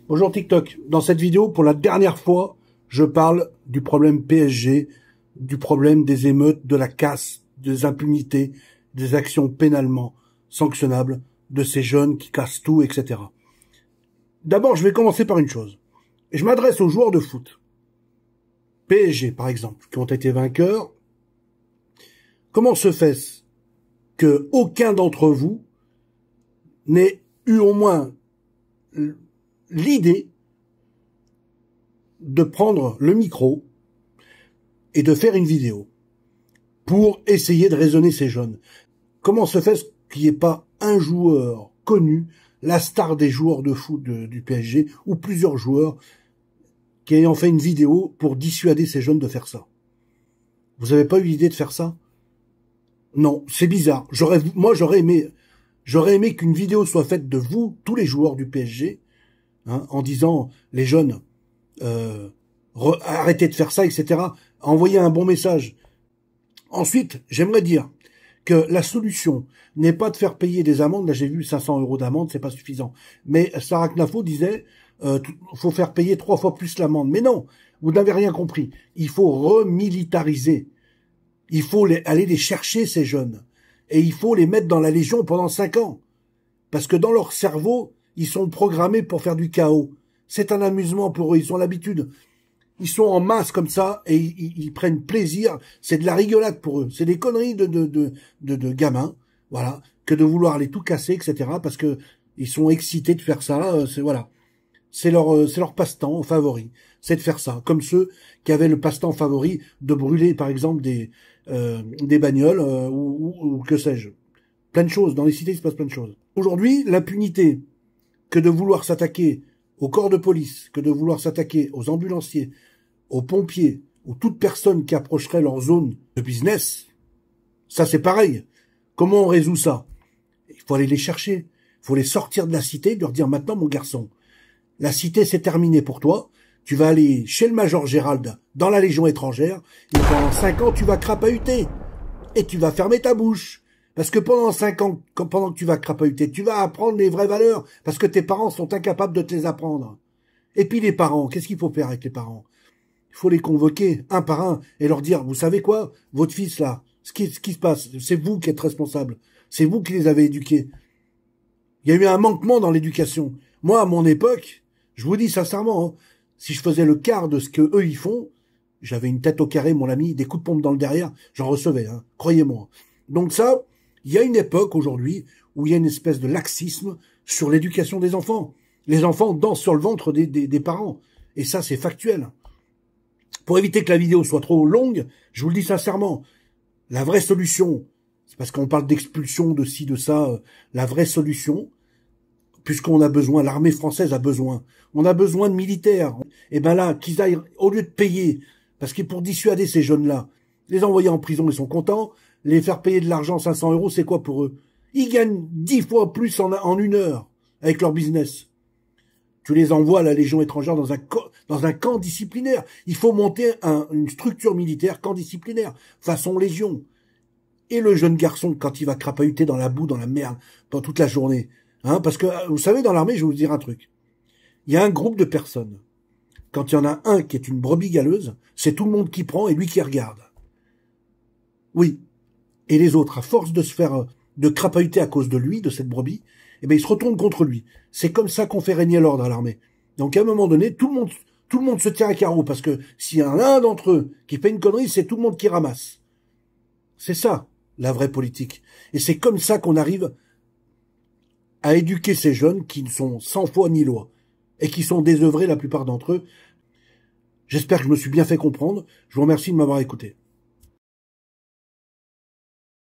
Bonjour TikTok. Dans cette vidéo, pour la dernière fois, je parle du problème PSG, du problème des émeutes, de la casse, des impunités, des actions pénalement sanctionnables de ces jeunes qui cassent tout, etc. D'abord, je vais commencer par une chose. Et je m'adresse aux joueurs de foot. PSG, par exemple, qui ont été vainqueurs. Comment se fait-ce que aucun d'entre vous n'ait eu au moins l'idée de prendre le micro et de faire une vidéo pour essayer de raisonner ces jeunes? Comment se fait qu'il n'y ait pas un joueur connu, la star des joueurs de foot du PSG, ou plusieurs joueurs qui ayant fait une vidéo pour dissuader ces jeunes de faire ça? Vous n'avez pas eu l'idée de faire ça? Non, c'est bizarre. Moi, j'aurais aimé qu'une vidéo soit faite de vous, tous les joueurs du PSG, en disant, les jeunes, arrêtez de faire ça, etc. Envoyer un bon message. Ensuite, j'aimerais dire que la solution n'est pas de faire payer des amendes. Là, j'ai vu 500 € d'amende, c'est pas suffisant. Mais Sarah Knafo disait, faut faire payer 3 fois plus l'amende. Mais non, vous n'avez rien compris. Il faut remilitariser. Il faut aller les chercher, ces jeunes. Et il faut les mettre dans la Légion pendant 5 ans. Parce que dans leur cerveau, ils sont programmés pour faire du chaos. C'est un amusement pour eux, ils ont l'habitude. Ils sont en masse comme ça et ils prennent plaisir. C'est de la rigolade pour eux. C'est des conneries de gamins, voilà, que de vouloir aller tout casser, etc. Parce que ils sont excités de faire ça. Voilà, c'est leur passe-temps favori, c'est de faire ça. Comme ceux qui avaient le passe-temps favori de brûler, par exemple, des bagnoles ou que sais-je. Plein de choses. Dans les cités, il se passe plein de choses. Aujourd'hui, l'impunité que de vouloir s'attaquer au corps de police, que de vouloir s'attaquer aux ambulanciers, aux pompiers, ou toute personne qui approcherait leur zone de business, ça c'est pareil. Comment on résout ça? Il faut aller les chercher. Il faut les sortir de la cité, de leur dire maintenant, mon garçon, la cité c'est terminé pour toi. Tu vas aller chez le Major Gérald dans la Légion étrangère, et pendant 5 ans, tu vas crapahuter. Et tu vas fermer ta bouche. Parce que pendant 5 ans, pendant que tu vas crapahuter, tu vas apprendre les vraies valeurs, parce que tes parents sont incapables de te les apprendre. Et puis les parents, qu'est-ce qu'il faut faire avec les parents? Il faut les convoquer un par un et leur dire, vous savez quoi, votre fils là, ce qui se passe, c'est vous qui êtes responsable, c'est vous qui les avez éduqués. Il y a eu un manquement dans l'éducation. Moi, à mon époque, je vous dis sincèrement, si je faisais le quart de ce que eux ils font, j'avais une tête au carré, mon ami, des coups de pompe dans le derrière, j'en recevais, croyez-moi. Donc ça, il y a une époque aujourd'hui où il y a une espèce de laxisme sur l'éducation des enfants. Les enfants dansent sur le ventre des parents. Et ça, c'est factuel. Pour éviter que la vidéo soit trop longue, je vous le dis sincèrement, la vraie solution, c'est parce qu'on parle d'expulsion, de ci, de ça, la vraie solution, puisqu'on a besoin, l'armée française a besoin, on a besoin de militaires. Et ben là, qu'ils aillent, au lieu de payer, parce que pour dissuader ces jeunes-là, les envoyer en prison, ils sont contents. Les faire payer de l'argent, 500 €, c'est quoi pour eux? Ils gagnent 10 fois plus en 1 heure avec leur business. Tu les envoies à la Légion étrangère dans un camp disciplinaire. Il faut monter une structure militaire, camp disciplinaire, façon Légion. Et le jeune garçon, quand il va crapahuter dans la boue, dans la merde, pendant toute la journée. Parce que, vous savez, dans l'armée, je vais vous dire un truc. Il y a un groupe de personnes. Quand il y en a un qui est une brebis galeuse, c'est tout le monde qui prend et lui qui regarde. Oui. Et les autres, à force de crapahuter à cause de lui, de cette brebis, eh ben, ils se retournent contre lui. C'est comme ça qu'on fait régner l'ordre à l'armée. Donc, à un moment donné, tout le monde se tient à carreau, parce que s'il y en a un d'entre eux qui fait une connerie, c'est tout le monde qui ramasse. C'est ça, la vraie politique. Et c'est comme ça qu'on arrive à éduquer ces jeunes qui ne sont sans foi ni loi, et qui sont désœuvrés, la plupart d'entre eux. J'espère que je me suis bien fait comprendre. Je vous remercie de m'avoir écouté.